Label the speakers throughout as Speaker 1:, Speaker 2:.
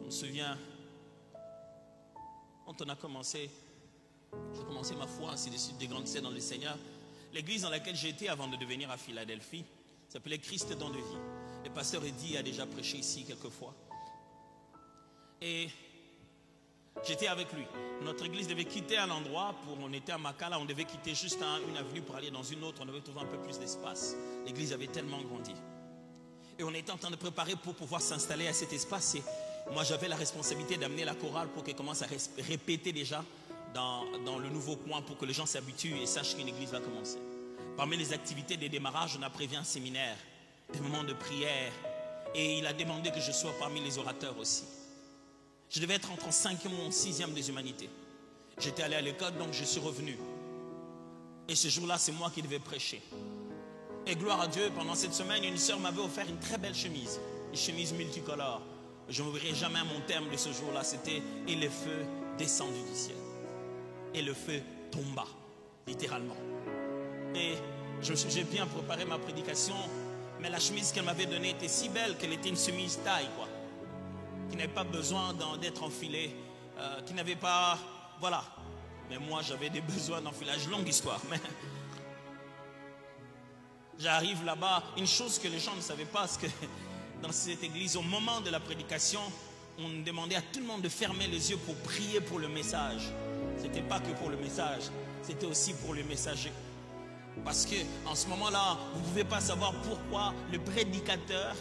Speaker 1: me souviens, quand on a commencé, j'ai commencé ma foi, ainsi de suite, de grandir dans le Seigneur. L'église dans laquelle j'étais avant de devenir à Philadelphie s'appelait Christ Don de Vie. Le pasteur Eddy a déjà prêché ici quelques fois. Et j'étais avec lui. Notre église devait quitter un endroit, on était à Makala, on devait quitter juste une avenue pour aller dans une autre, on devait trouver un peu plus d'espace. L'église avait tellement grandi. Et on était en train de préparer pour pouvoir s'installer à cet espace. Et moi j'avais la responsabilité d'amener la chorale pour qu'elle commence à répéter déjà dans le nouveau coin pour que les gens s'habituent et sachent qu'une église va commencer. Parmi les activités des démarrages, on a prévu un séminaire, des moments de prière. Et il a demandé que je sois parmi les orateurs aussi. Je devais être entre en 5e ou en 6e des humanités. J'étais allé à l'école, donc je suis revenu. Et ce jour-là, c'est moi qui devais prêcher. Et gloire à Dieu, pendant cette semaine, une sœur m'avait offert une très belle chemise. Une chemise multicolore. Je n'oublierai jamais mon terme de ce jour-là. C'était « Et le feu descendu du ciel ». Et le feu tomba, littéralement. Et j'ai bien préparé ma prédication, mais la chemise qu'elle m'avait donnée était si belle qu'elle était une chemise taille, quoi. Qui n'avait pas besoin d'être enfilée, qui n'avait pas... Voilà. Mais moi, j'avais des besoins d'enfilage. Longue histoire, mais... J'arrive là-bas, une chose que les gens ne savaient pas, c'est que dans cette église, au moment de la prédication, on demandait à tout le monde de fermer les yeux pour prier pour le message. Ce n'était pas que pour le message, c'était aussi pour le messager. Parce qu'en ce moment-là, vous ne pouvez pas savoir pourquoi le prédicateur,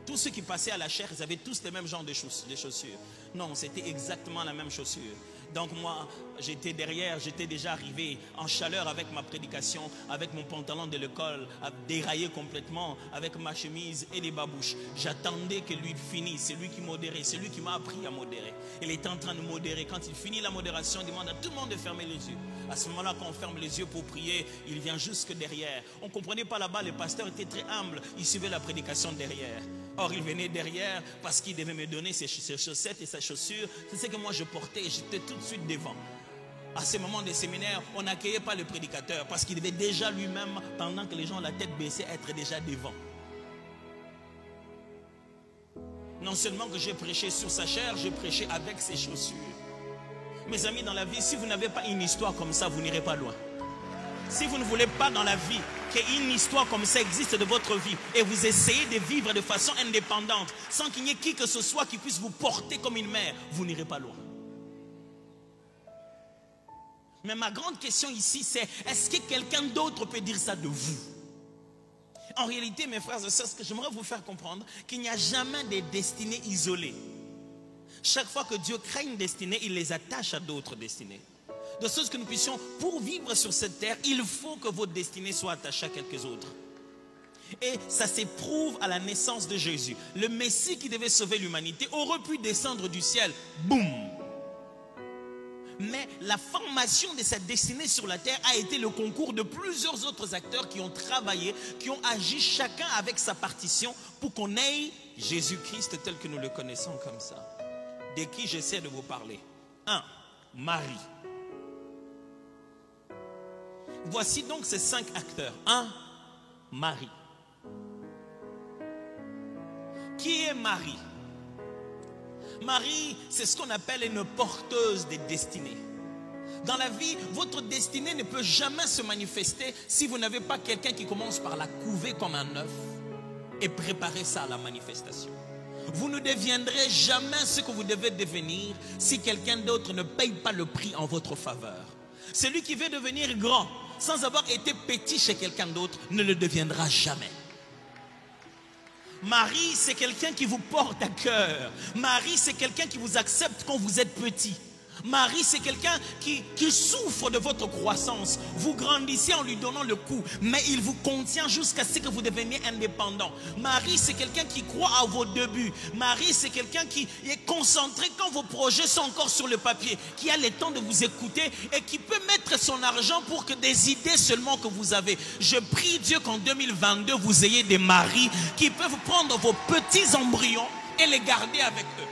Speaker 1: tous ceux qui passaient à la chaire, ils avaient tous les mêmes genres de chaussures. Non, c'était exactement la même chaussure. Donc moi, j'étais derrière, j'étais déjà arrivé en chaleur avec ma prédication, avec mon pantalon de l'école, déraillé complètement, avec ma chemise et les babouches. J'attendais que lui finisse, c'est lui qui modérait, c'est lui qui m'a appris à modérer. Il était en train de modérer. Quand il finit la modération, il demande à tout le monde de fermer les yeux. À ce moment-là, quand on ferme les yeux pour prier, il vient jusque derrière. On ne comprenait pas là-bas, le pasteur était très humble, il suivait la prédication derrière. Or, il venait derrière parce qu'il devait me donner ses chaussettes et sa chaussure. C'est ce que moi je portais et j'étais tout de suite devant. À ce moment des séminaires, on n'accueillait pas le prédicateur parce qu'il devait déjà lui-même, pendant que les gens ont la tête baissée, être déjà devant. Non seulement que j'ai prêché sur sa chair, j'ai prêché avec ses chaussures. Mes amis, dans la vie, si vous n'avez pas une histoire comme ça, vous n'irez pas loin. Si vous ne voulez pas dans la vie qu'une histoire comme ça existe de votre vie et vous essayez de vivre de façon indépendante sans qu'il n'y ait qui que ce soit qui puisse vous porter comme une mère, vous n'irez pas loin. Mais ma grande question ici, c'est est-ce que quelqu'un d'autre peut dire ça de vous? En réalité, mes frères et sœurs, ce que j'aimerais vous faire comprendre, qu'il n'y a jamais de destinées isolées. Chaque fois que Dieu crée une destinée, il les attache à d'autres destinées. De sorte que nous puissions, pour vivre sur cette terre, il faut que votre destinée soit attachée à quelques autres. Et ça s'éprouve à la naissance de Jésus. Le Messie qui devait sauver l'humanité aurait pu descendre du ciel. Boum! Mais la formation de sa destinée sur la terre a été le concours de plusieurs autres acteurs qui ont travaillé, qui ont agi chacun avec sa partition pour qu'on ait Jésus-Christ tel que nous le connaissons comme ça. De qui j'essaie de vous parler? 1. Marie. Voici donc ces 5 acteurs. 1. Marie. Qui est Marie? Marie, c'est ce qu'on appelle une porteuse de destinée. Dans la vie, votre destinée ne peut jamais se manifester si vous n'avez pas quelqu'un qui commence par la couver comme un œuf et préparer ça à la manifestation. Vous ne deviendrez jamais ce que vous devez devenir si quelqu'un d'autre ne paye pas le prix en votre faveur. Celui qui veut devenir grand sans avoir été petit chez quelqu'un d'autre ne le deviendra jamais. Marie, c'est quelqu'un qui vous porte à cœur. Marie, c'est quelqu'un qui vous accepte quand vous êtes petit. Marie, c'est quelqu'un qui souffre de votre croissance. Vous grandissez en lui donnant le coup, mais il vous contient jusqu'à ce que vous deveniez indépendant. Marie, c'est quelqu'un qui croit à vos débuts. Marie, c'est quelqu'un qui est concentré quand vos projets sont encore sur le papier, qui a le temps de vous écouter et qui peut mettre son argent pour que des idées seulement que vous avez. Je prie Dieu qu'en 2022, vous ayez des maris qui peuvent prendre vos petits embryons et les garder avec eux.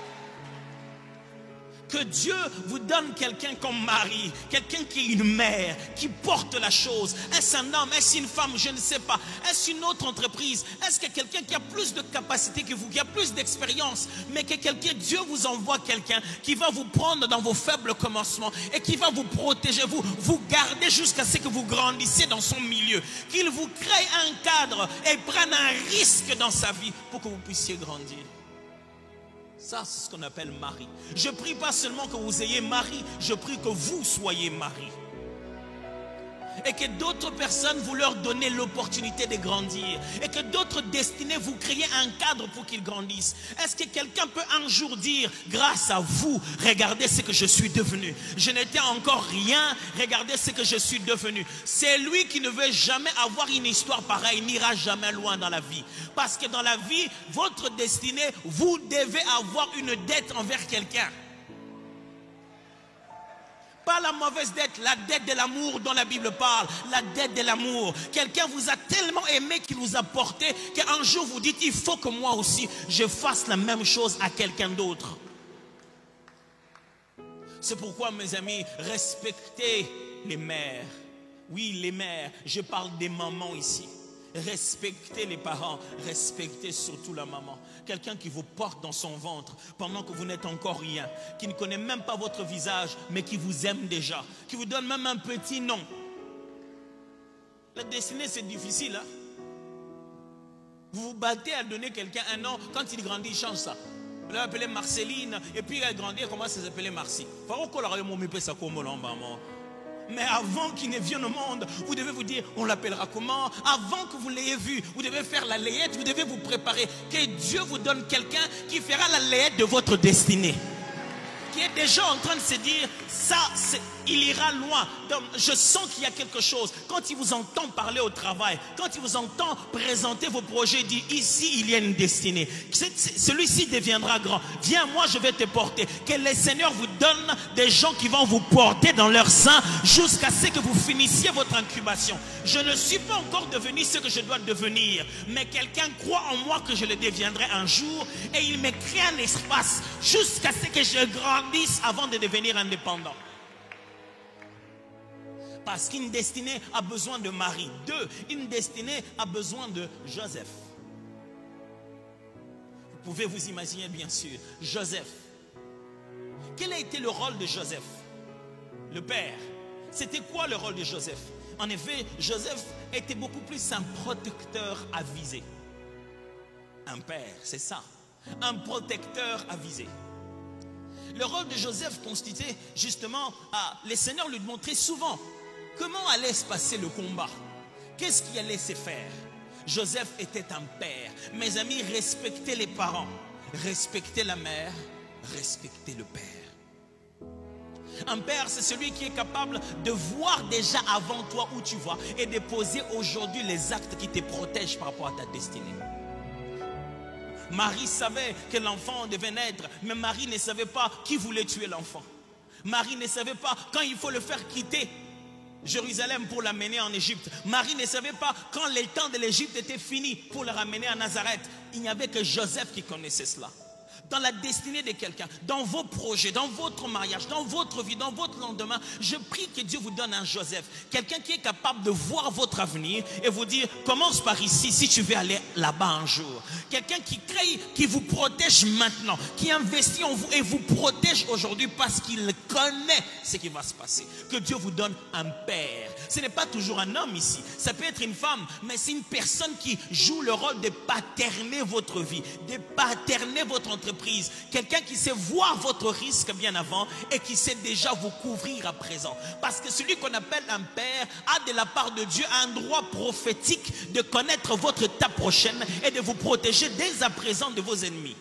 Speaker 1: Que Dieu vous donne quelqu'un comme Marie, quelqu'un qui est une mère, qui porte la chose. Est-ce un homme, est-ce une femme, je ne sais pas. Est-ce une autre entreprise? Est-ce que quelqu'un qui a plus de capacité que vous, qui a plus d'expérience, mais que quelqu'un, Dieu vous envoie quelqu'un qui va vous prendre dans vos faibles commencements et qui va vous protéger, vous garder jusqu'à ce que vous grandissiez dans son milieu. Qu'il vous crée un cadre et prenne un risque dans sa vie pour que vous puissiez grandir. Ça, c'est ce qu'on appelle Marie. Je prie pas seulement que vous ayez Marie, je prie que vous soyez Marie. Et que d'autres personnes, vous leur donnez l'opportunité de grandir. Et que d'autres destinées, vous créez un cadre pour qu'ils grandissent. Est-ce que quelqu'un peut un jour dire, grâce à vous, regardez ce que je suis devenu. Je n'étais encore rien, regardez ce que je suis devenu. C'est lui qui ne veut jamais avoir une histoire pareille, n'ira jamais loin dans la vie. Parce que dans la vie, votre destinée, vous devez avoir une dette envers quelqu'un. Pas la mauvaise dette, la dette de l'amour dont la Bible parle, la dette de l'amour. Quelqu'un vous a tellement aimé qu'il vous a porté qu'un jour vous dites, il faut que moi aussi je fasse la même chose à quelqu'un d'autre. C'est pourquoi, mes amis, respectez les mères. Oui, les mères, je parle des mamans ici. Respectez les parents, respectez surtout la maman. Quelqu'un qui vous porte dans son ventre pendant que vous n'êtes encore rien, qui ne connaît même pas votre visage, mais qui vous aime déjà, qui vous donne même un petit nom. La destinée, c'est difficile, hein? Vous vous battez à donner quelqu'un un nom, quand il grandit, il change ça. Vous l'avez appelé Marceline, et puis elle grandit, elle commence à s'appeler Marcy. Mais avant qu'il ne vienne au monde, vous devez vous dire, on l'appellera comment? Avant que vous l'ayez vu, vous devez faire la layette, vous devez vous préparer. Que Dieu vous donne quelqu'un qui fera la layette de votre destinée. Qui est déjà en train de se dire, ça, il ira loin. Donc, je sens qu'il y a quelque chose. Quand il vous entend parler au travail, quand il vous entend présenter vos projets, il dit, ici, il y a une destinée. Celui-ci deviendra grand. Viens, moi, je vais te porter. Que le Seigneur vous donne des gens qui vont vous porter dans leur sein jusqu'à ce que vous finissiez votre incubation. Je ne suis pas encore devenu ce que je dois devenir, mais quelqu'un croit en moi que je le deviendrai un jour et il me crée un espace jusqu'à ce que je grandisse avant de devenir indépendant. Parce qu'une destinée a besoin de Marie. 2, une destinée a besoin de Joseph. Vous pouvez vous imaginer, bien sûr, Joseph. Quel a été le rôle de Joseph? Le père. C'était quoi le rôle de Joseph? En effet, Joseph était beaucoup plus un protecteur avisé. Un père, c'est ça. Un protecteur avisé. Le rôle de Joseph consistait justement à... Le Seigneur lui montrait souvent comment allait se passer le combat. Qu'est-ce qui allait se faire? Joseph était un père. Mes amis, respectez les parents. Respectez la mère. Respectez le père. Un père, c'est celui qui est capable de voir déjà avant toi où tu vas et de poser aujourd'hui les actes qui te protègent par rapport à ta destinée. Marie savait que l'enfant devait naître, mais Marie ne savait pas qui voulait tuer l'enfant. Marie ne savait pas quand il faut le faire quitter Jérusalem pour l'amener en Égypte. Marie ne savait pas quand le temps de l'Égypte était fini pour le ramener à Nazareth. Il n'y avait que Joseph qui connaissait cela. Dans la destinée de quelqu'un, dans vos projets, dans votre mariage, dans votre vie, dans votre lendemain, je prie que Dieu vous donne un Joseph. Quelqu'un qui est capable de voir votre avenir et vous dire, commence par ici si tu veux aller là-bas un jour. Quelqu'un qui crée, qui vous protège maintenant, qui investit en vous et vous protège aujourd'hui parce qu'il connaît ce qui va se passer. Que Dieu vous donne un père. Ce n'est pas toujours un homme ici, ça peut être une femme, mais c'est une personne qui joue le rôle de paterner votre vie, de paterner votre entreprise. Quelqu'un qui sait voir votre risque bien avant et qui sait déjà vous couvrir à présent. Parce que celui qu'on appelle un père a de la part de Dieu un droit prophétique de connaître votre étape prochaine et de vous protéger dès à présent de vos ennemis.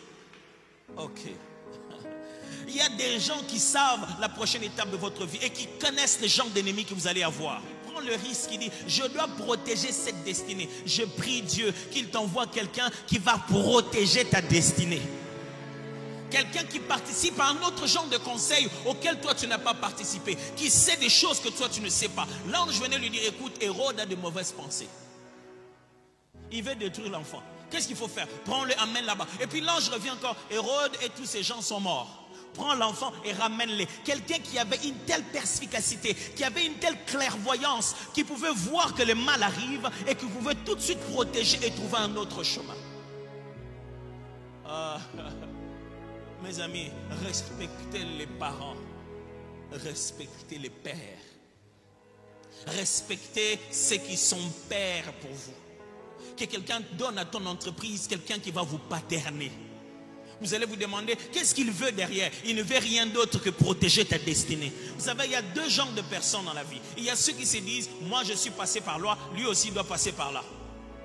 Speaker 1: Ok. Il y a des gens qui savent la prochaine étape de votre vie et qui connaissent les genres d'ennemis que vous allez avoir. Prends le risque, il dit, je dois protéger cette destinée. Je prie Dieu qu'il t'envoie quelqu'un qui va protéger ta destinée. Quelqu'un qui participe à un autre genre de conseil auquel toi tu n'as pas participé, qui sait des choses que toi tu ne sais pas. L'ange venait lui dire, écoute, Hérode a de mauvaises pensées. Il veut détruire l'enfant. Qu'est-ce qu'il faut faire? Prends-le, amène là-bas. Et puis l'ange revient encore, Hérode et tous ces gens sont morts. Prends l'enfant et ramène-les. Quelqu'un qui avait une telle perspicacité, qui avait une telle clairvoyance, qui pouvait voir que le mal arrive et qui pouvait tout de suite protéger et trouver un autre chemin. Mes amis, respectez les parents, respectez les pères, respectez ceux qui sont pères pour vous. Que quelqu'un donne à ton entreprise quelqu'un qui va vous paterner. Vous allez vous demander, qu'est-ce qu'il veut derrière? Il ne veut rien d'autre que protéger ta destinée. Vous savez, il y a deux genres de personnes dans la vie. Il y a ceux qui se disent, moi je suis passé par là, lui aussi doit passer par là.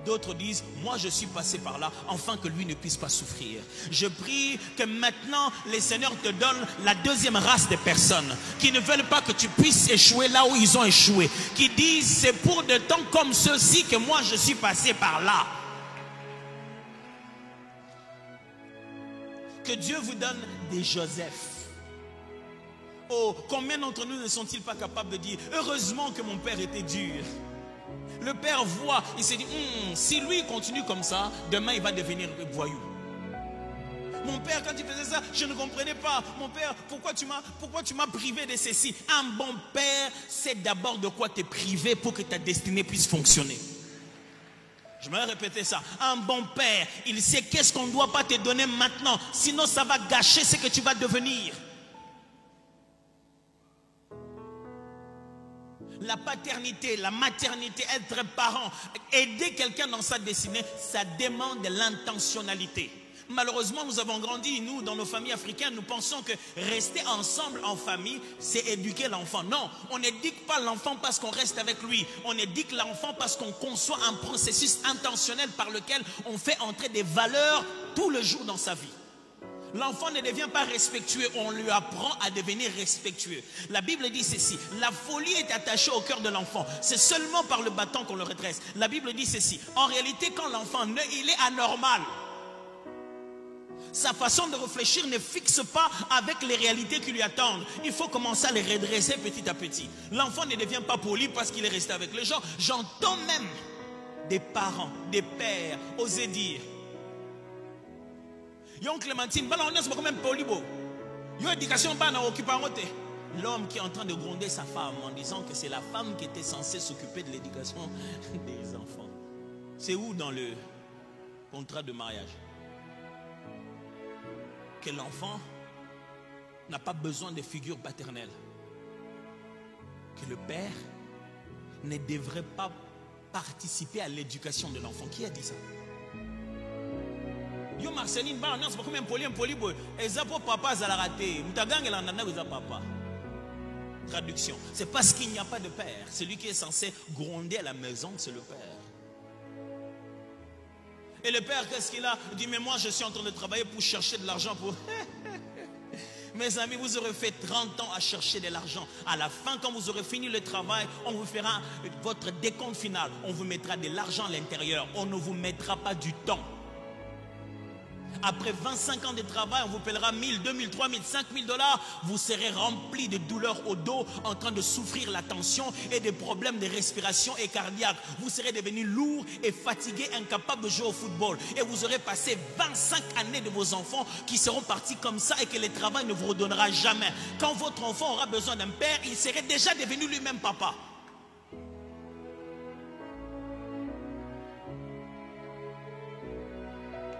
Speaker 1: D'autres disent, moi je suis passé par là, afin que lui ne puisse pas souffrir. Je prie que maintenant, les seigneurs te donnent la deuxième race de personnes qui ne veulent pas que tu puisses échouer là où ils ont échoué. Qui disent, c'est pour de temps comme ceux-ci que moi je suis passé par là. Que Dieu vous donne des Joseph. Oh, combien d'entre nous ne sont-ils pas capables de dire, heureusement que mon père était dur. Le père voit, il se dit, si lui continue comme ça, demain il va devenir voyou. Mon père, quand il faisait ça, je ne comprenais pas. Mon père, pourquoi tu m'as privé de ceci? Un bon père sait d'abord de quoi te priver pour que ta destinée puisse fonctionner. Je vais répéter ça. Un bon père, il sait qu'est-ce qu'on ne doit pas te donner maintenant. Sinon, ça va gâcher ce que tu vas devenir. La paternité, la maternité, être parent, aider quelqu'un dans sa destinée, ça demande de l'intentionnalité. Malheureusement, nous avons grandi, nous, dans nos familles africaines, nous pensons que rester ensemble en famille, c'est éduquer l'enfant. Non, on n'éduque pas l'enfant parce qu'on reste avec lui. On éduque l'enfant parce qu'on conçoit un processus intentionnel par lequel on fait entrer des valeurs tout le jour dans sa vie. L'enfant ne devient pas respectueux, on lui apprend à devenir respectueux. La Bible dit ceci, la folie est attachée au cœur de l'enfant. C'est seulement par le bâton qu'on le redresse. La Bible dit ceci, en réalité quand l'enfant naît, il est anormal. Sa façon de réfléchir ne fixe pas avec les réalités qui lui attendent. Il faut commencer à les redresser petit à petit. L'enfant ne devient pas poli parce qu'il est resté avec les gens. J'entends même des parents, des pères oser dire, Yon Clémentine, l'homme qui est en train de gronder sa femme en disant que c'est la femme qui était censée s'occuper de l'éducation des enfants. C'est où dans le contrat de mariage? Que l'enfant n'a pas besoin de figure paternelle. Que le père ne devrait pas participer à l'éducation de l'enfant. Qui a dit ça? Yo Marceline, c'est pas comme un poli, papa raté. Papa. Traduction. C'est parce qu'il n'y a pas de père. Celui qui est censé gronder à la maison, c'est le père. Et le père, qu'est-ce qu'il a? Il dit, mais moi je suis en train de travailler pour chercher de l'argent pour... Mes amis, vous aurez fait 30 ans à chercher de l'argent. À la fin, quand vous aurez fini le travail, on vous fera votre décompte final. On vous mettra de l'argent à l'intérieur. On ne vous mettra pas du temps. Après 25 ans de travail, on vous paiera 1000, 2000, 3000, 5000 $. Vous serez rempli de douleurs au dos, en train de souffrir la tension et des problèmes de respiration et cardiaque. Vous serez devenu lourd et fatigué, incapable de jouer au football. Et vous aurez passé 25 années de vos enfants qui seront partis comme ça et que le travail ne vous redonnera jamais. Quand votre enfant aura besoin d'un père, il serait déjà devenu lui-même papa.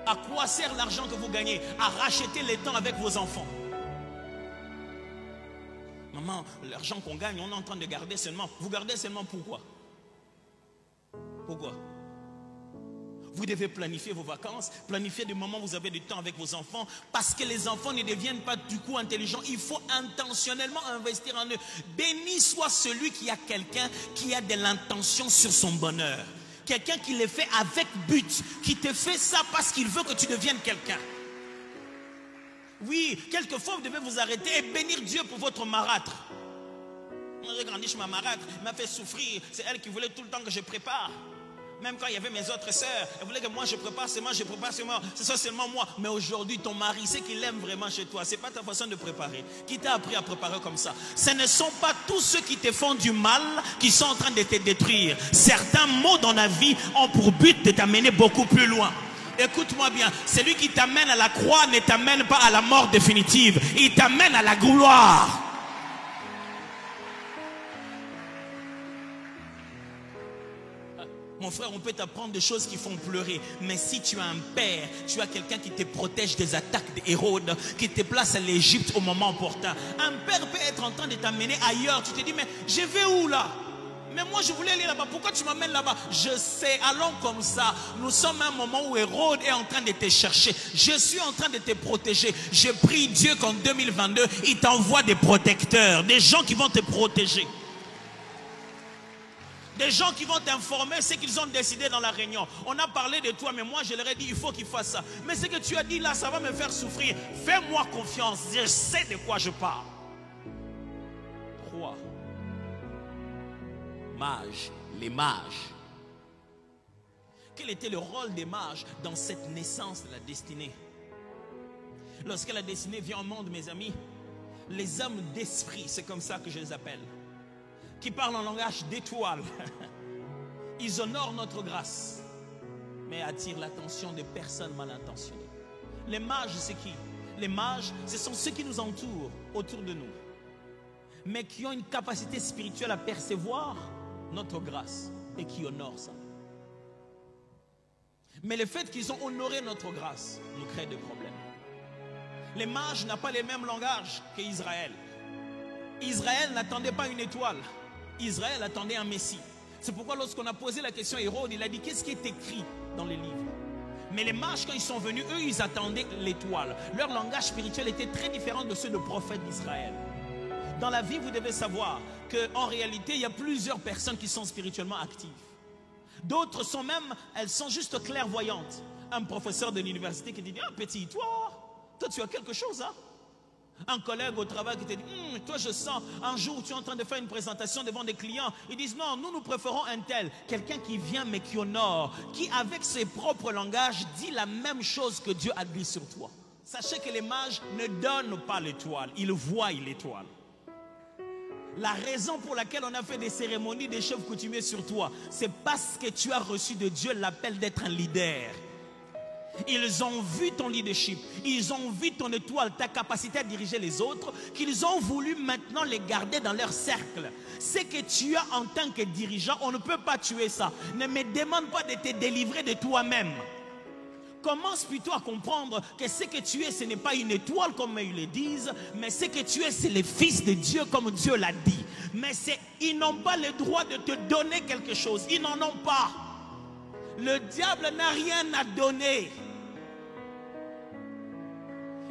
Speaker 1: À quoi sert l'argent que vous gagnez? À racheter les temps avec vos enfants. Maman, l'argent qu'on gagne, on est en train de garder seulement. Vous gardez seulement pourquoi? Pourquoi? Vous devez planifier vos vacances, planifier des moments où vous avez du temps avec vos enfants, parce que les enfants ne deviennent pas du coup intelligents. Il faut intentionnellement investir en eux. Béni soit celui qui a quelqu'un qui a de l'intention sur son bonheur. Quelqu'un qui le fait avec but, qui te fait ça parce qu'il veut que tu deviennes quelqu'un. Oui, quelquefois vous devez vous arrêter et bénir Dieu pour votre marâtre. Moi j'ai grandi chez ma marâtre, elle m'a fait souffrir. C'est elle qui voulait tout le temps que je prépare. Même quand il y avait mes autres sœurs, elle voulait que moi je prépare seulement, c'est ça seulement moi. Mais aujourd'hui, ton mari, c'est qu'il aime vraiment chez toi. C'est pas ta façon de préparer. Qui t'a appris à préparer comme ça? Ce ne sont pas tous ceux qui te font du mal qui sont en train de te détruire. Certains mots dans la vie ont pour but de t'amener beaucoup plus loin. Écoute-moi bien, celui qui t'amène à la croix ne t'amène pas à la mort définitive. Il t'amène à la gloire. Mon frère, on peut t'apprendre des choses qui font pleurer. Mais si tu as un père, tu as quelqu'un qui te protège des attaques d'Hérode, qui te place à l'Égypte au moment opportun. Un père peut être en train de t'amener ailleurs. Tu te dis, mais je vais où là? Mais moi je voulais aller là-bas. Pourquoi tu m'amènes là-bas? Je sais, allons comme ça. Nous sommes à un moment où Hérode est en train de te chercher. Je suis en train de te protéger. Je prie Dieu qu'en 2022, il t'envoie des protecteurs, des gens qui vont te protéger. Des gens qui vont t'informer ce qu'ils ont décidé dans la réunion. On a parlé de toi, mais moi je leur ai dit il faut qu'ils fassent ça. Mais ce que tu as dit là, ça va me faire souffrir. Fais-moi confiance, je sais de quoi je parle. 3. Mages, les mages. Quel était le rôle des mages dans cette naissance de la destinée? Lorsque la destinée vient au monde, mes amis, les hommes d'esprit, c'est comme ça que je les appelle, qui parlent en langage d'étoiles, ils honorent notre grâce, mais attirent l'attention des personnes mal intentionnées. Les mages, c'est qui? Les mages, ce sont ceux qui nous entourent, autour de nous, mais qui ont une capacité spirituelle à percevoir notre grâce et qui honorent ça. Mais le fait qu'ils ont honoré notre grâce nous crée des problèmes. Les mages n'ont pas les mêmes langages qu'Israël. Israël n'attendait pas une étoile. Israël attendait un Messie. C'est pourquoi lorsqu'on a posé la question à Hérode, il a dit qu'est-ce qui est écrit dans les livres? Mais les mages, quand ils sont venus, eux, ils attendaient l'étoile. Leur langage spirituel était très différent de ceux de prophètes d'Israël. Dans la vie, vous devez savoir qu'en réalité, il y a plusieurs personnes qui sont spirituellement actives. D'autres sont même, elles sont juste clairvoyantes. Un professeur de l'université qui dit, ah petit, toi tu as quelque chose, hein? Un collègue au travail qui te dit, toi je sens, un jour tu es en train de faire une présentation devant des clients, ils disent non, nous préférons un tel, quelqu'un qui vient mais qui honore, qui avec ses propres langages dit la même chose que Dieu a dit sur toi. Sachez que les mages ne donnent pas l'étoile, ils voient l'étoile. La raison pour laquelle on a fait des cérémonies des chefs coutumiers sur toi, c'est parce que tu as reçu de Dieu l'appel d'être un leader. Ils ont vu ton leadership, ils ont vu ton étoile, ta capacité à diriger les autres, qu'ils ont voulu maintenant les garder dans leur cercle. Ce que tu as en tant que dirigeant, on ne peut pas tuer ça. Ne me demande pas de te délivrer de toi-même. Commence plutôt à comprendre que ce que tu es, ce n'est pas une étoile comme ils le disent, mais ce que tu es, c'est le Fils de Dieu comme Dieu l'a dit. Mais ils n'ont pas le droit de te donner quelque chose, ils n'en ont pas. Le diable n'a rien à donner.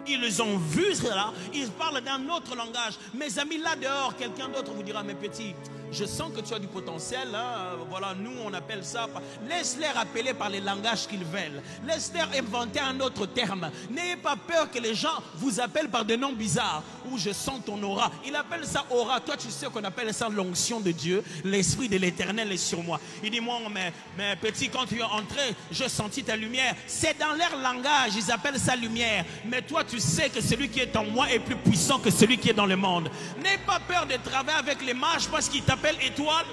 Speaker 1: Ils ont vu cela, ils parlent d'un autre langage. Mes amis, là dehors, quelqu'un d'autre vous dira, mais petit, je sens que tu as du potentiel, hein? Voilà, nous on appelle ça. Laisse-les appeler par les langages qu'ils veulent. Laisse-les inventer un autre terme. N'ayez pas peur que les gens vous appellent par des noms bizarres. Ou je sens ton aura. Il appelle ça aura. Toi tu sais qu'on appelle ça l'onction de Dieu. L'esprit de l'Éternel est sur moi. Il dit, moi, mais petit, quand tu es entré, je sentis ta lumière. C'est dans leur langage, ils appellent ça lumière. Mais toi tu sais que celui qui est en moi est plus puissant que celui qui est dans le monde. N'aie pas peur de travailler avec les mages parce qu'ils t'appellent étoile.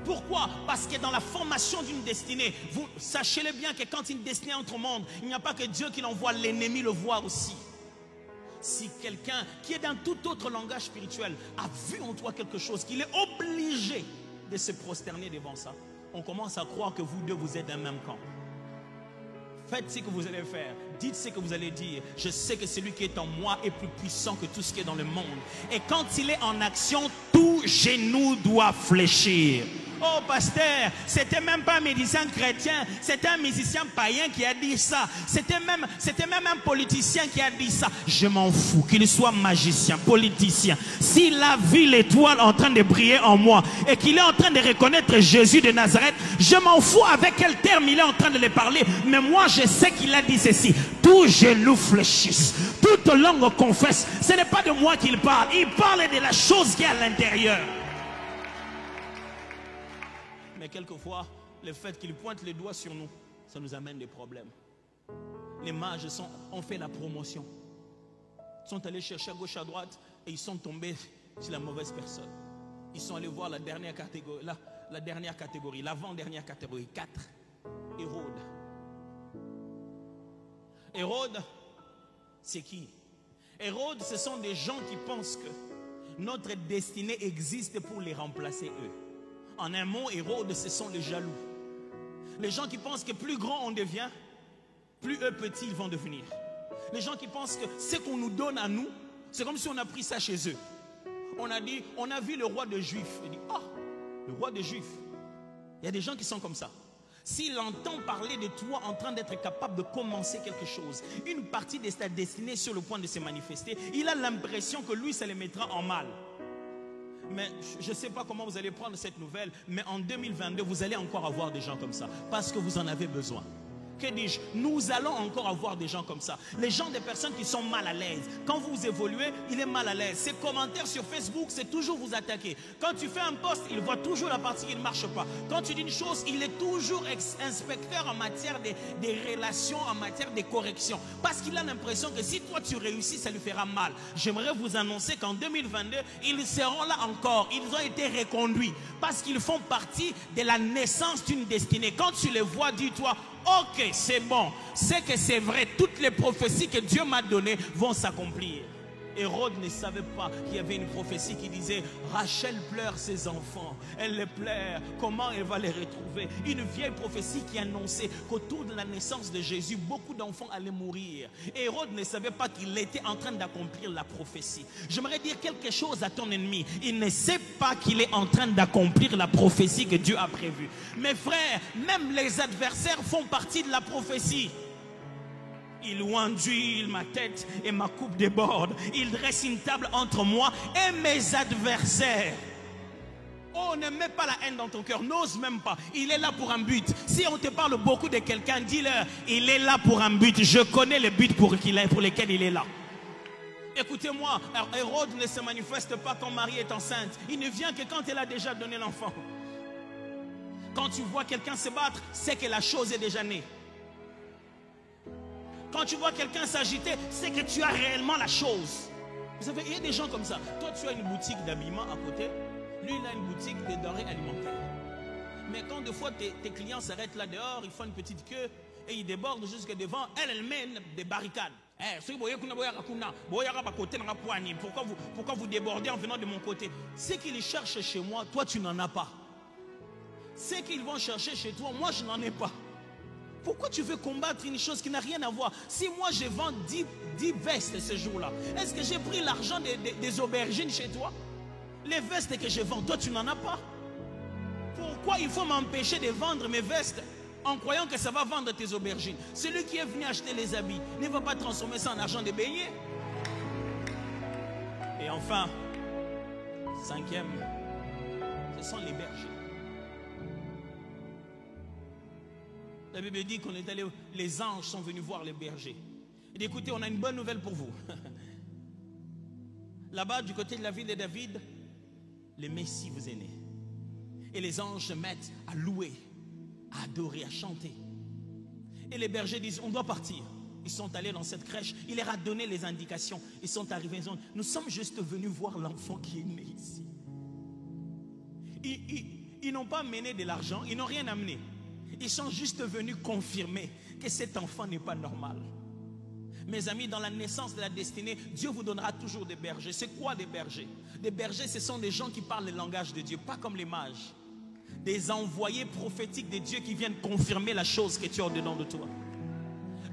Speaker 1: Pourquoi? Parce que dans la formation d'une destinée, vous sachez-le bien que quand une destinée entre au monde, il n'y a pas que Dieu qui l'envoie, l'ennemi le voit aussi. Si quelqu'un qui est dans tout autre langage spirituel a vu en toi quelque chose, qu'il est obligé de se prosterner devant ça, on commence à croire que vous deux vous êtes d'un même camp. Faites ce que vous allez faire. Dites ce que vous allez dire. Je sais que celui qui est en moi est plus puissant que tout ce qui est dans le monde. Et quand il est en action, tout genou doit fléchir. Oh pasteur, c'était même pas un musicien chrétien, c'était un musicien païen qui a dit ça. C'était même un politicien qui a dit ça. Je m'en fous, qu'il soit magicien, politicien. S'il a vu l'étoile en train de briller en moi et qu'il est en train de reconnaître Jésus de Nazareth, je m'en fous avec quel terme il est en train de le parler. Mais moi je sais qu'il a dit ceci. Tout genou fléchisse, toute langue confesse. Ce n'est pas de moi qu'il parle, il parle de la chose qui est à l'intérieur. Mais quelquefois, le fait qu'ils pointent les doigts sur nous, ça nous amène des problèmes. Les mages ont fait la promotion. Ils sont allés chercher à gauche, à droite, et ils sont tombés sur la mauvaise personne. Ils sont allés voir la dernière catégorie, l'avant-dernière catégorie, 4, Hérode. Hérode, c'est qui? Hérode, ce sont des gens qui pensent que notre destinée existe pour les remplacer eux. En un mot, Hérode, ce sont les jaloux. Les gens qui pensent que plus grand on devient, plus eux petits ils vont devenir. Les gens qui pensent que ce qu'on nous donne à nous, c'est comme si on a pris ça chez eux. On a dit, on a vu le roi des Juifs. Il dit, oh, le roi des Juifs. Il y a des gens qui sont comme ça. S'il entend parler de toi en train d'être capable de commencer quelque chose, une partie de sa destinée sur le point de se manifester, il a l'impression que lui, ça les mettra en mal. Mais je ne sais pas comment vous allez prendre cette nouvelle, mais en 2022, vous allez encore avoir des gens comme ça, parce que vous en avez besoin. Que dis-je? Nous allons encore avoir des gens comme ça. Les gens, des personnes qui sont mal à l'aise. Quand vous évoluez, il est mal à l'aise. Ses commentaires sur Facebook, c'est toujours vous attaquer. Quand tu fais un post, il voit toujours la partie qui ne marche pas. Quand tu dis une chose, il est toujours inspecteur en matière des relations, en matière des corrections. Parce qu'il a l'impression que si toi tu réussis, ça lui fera mal. J'aimerais vous annoncer qu'en 2022, ils seront là encore. Ils ont été reconduits parce qu'ils font partie de la naissance d'une destinée. Quand tu les vois, dis-toi, ok, c'est bon, c'est que c'est vrai, toutes les prophéties que Dieu m'a données vont s'accomplir. Hérode ne savait pas qu'il y avait une prophétie qui disait Rachel pleure ses enfants, elle les pleure, comment elle va les retrouver? Une vieille prophétie qui annonçait qu'autour de la naissance de Jésus, beaucoup d'enfants allaient mourir. Hérode ne savait pas qu'il était en train d'accomplir la prophétie. J'aimerais dire quelque chose à ton ennemi. Il ne sait pas qu'il est en train d'accomplir la prophétie que Dieu a prévue. Mes frères, même les adversaires font partie de la prophétie. Il oint d'huile ma tête et ma coupe déborde. Il dresse une table entre moi et mes adversaires. Oh, ne mets pas la haine dans ton cœur, n'ose même pas. Il est là pour un but. Si on te parle beaucoup de quelqu'un, dis-leur, il est là pour un but. Je connais le but pour lesquels il est là. Écoutez-moi, Hérode ne se manifeste pas quand Marie est enceinte. Il ne vient que quand elle a déjà donné l'enfant. Quand tu vois quelqu'un se battre, c'est que la chose est déjà née. Quand tu vois quelqu'un s'agiter, c'est que tu as réellement la chose. Vous savez, il y a des gens comme ça. Toi, tu as une boutique d'habillement à côté. Lui, il a une boutique de denrées alimentaires. Mais quand des fois, tes clients s'arrêtent là dehors, ils font une petite queue et ils débordent jusque devant. Elle mène des barricades. Pourquoi vous débordez en venant de mon côté? Ce qu'ils cherchent chez moi, toi, tu n'en as pas. Ce qu'ils vont chercher chez toi, moi, je n'en ai pas. Pourquoi tu veux combattre une chose qui n'a rien à voir? Si moi je vends 10 vestes ce jour-là, est-ce que j'ai pris l'argent des aubergines chez toi? Les vestes que je vends, toi tu n'en as pas. Pourquoi il faut m'empêcher de vendre mes vestes en croyant que ça va vendre tes aubergines? Celui qui est venu acheter les habits ne va pas transformer ça en argent de beignets. Et enfin, cinquième, ce sont les bergers. La Bible dit qu'on est allé, les anges sont venus voir les bergers. Et dit, écoutez, on a une bonne nouvelle pour vous. Là-bas, du côté de la ville de David, le Messie vous est né. Et les anges se mettent à louer, à adorer, à chanter. Et les bergers disent, on doit partir. Ils sont allés dans cette crèche. Il leur a donné les indications. Ils sont arrivés. Ils ont dit, nous sommes juste venus voir l'enfant qui est né ici. Ils n'ont pas mené de l'argent. Ils n'ont rien amené. Ils sont juste venus confirmer que cet enfant n'est pas normal. Mes amis, dans la naissance de la destinée, Dieu vous donnera toujours des bergers. C'est quoi des bergers? Des bergers, ce sont des gens qui parlent le langage de Dieu, pas comme les mages. Des envoyés prophétiques de Dieu qui viennent confirmer la chose que tu as au-dedans de toi.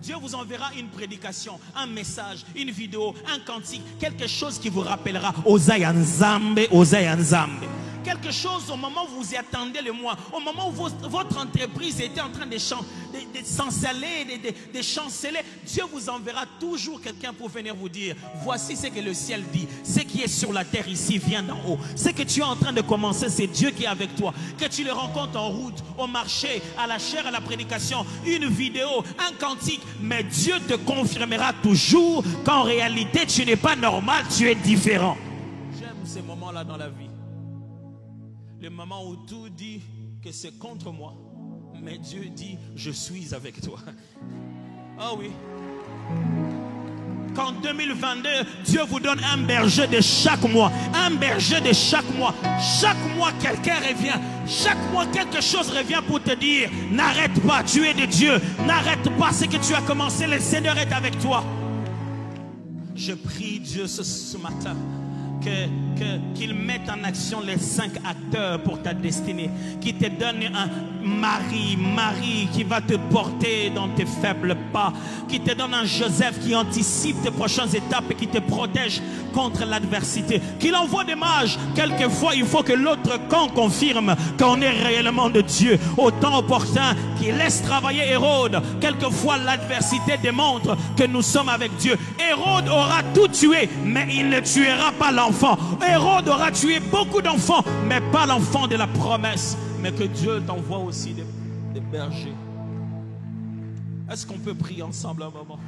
Speaker 1: Dieu vous enverra une prédication, un message, une vidéo, un cantique, quelque chose qui vous rappellera Osaïa Nzambe, Osaïa Nzambe. Quelque chose au moment où vous y attendez le mois, au moment où votre entreprise était en train de s'ensaler, de chanceler, Dieu vous enverra toujours quelqu'un pour venir vous dire, voici ce que le ciel dit, ce qui est sur la terre ici vient d'en haut. Ce que tu es en train de commencer, c'est Dieu qui est avec toi. Que tu le rencontres en route, au marché, à la chaire, à la prédication, une vidéo, un cantique, mais Dieu te confirmera toujours qu'en réalité tu n'es pas normal, tu es différent. J'aime ces moments-là dans la vie. Le moment où tout dit que c'est contre moi, mais Dieu dit, je suis avec toi. Oh oui. Quand qu'en 2022, Dieu vous donne un berger de chaque mois. Un berger de chaque mois. Chaque mois, quelqu'un revient. Chaque mois, quelque chose revient pour te dire, n'arrête pas, tu es de Dieu. N'arrête pas ce que tu as commencé, le Seigneur est avec toi. Je prie Dieu ce matin qu'il mette en action les 5 acteurs pour ta destinée, qu'il te donne un Marie qui va te porter dans tes faibles pas, qui te donne un Joseph qui anticipe tes prochaines étapes et qui te protège contre l'adversité, qu'il envoie des mages. Quelquefois il faut que l'autre camp confirme qu'on est réellement de Dieu au temps opportun, qu'il laisse travailler Hérode. Quelquefois l'adversité démontre que nous sommes avec Dieu. Hérode aura tout tué, mais il ne tuera pas l'enfant. Hérode aura tué beaucoup d'enfants, mais pas l'enfant de la promesse. Mais que Dieu t'envoie aussi des bergers. Est-ce qu'on peut prier ensemble un moment?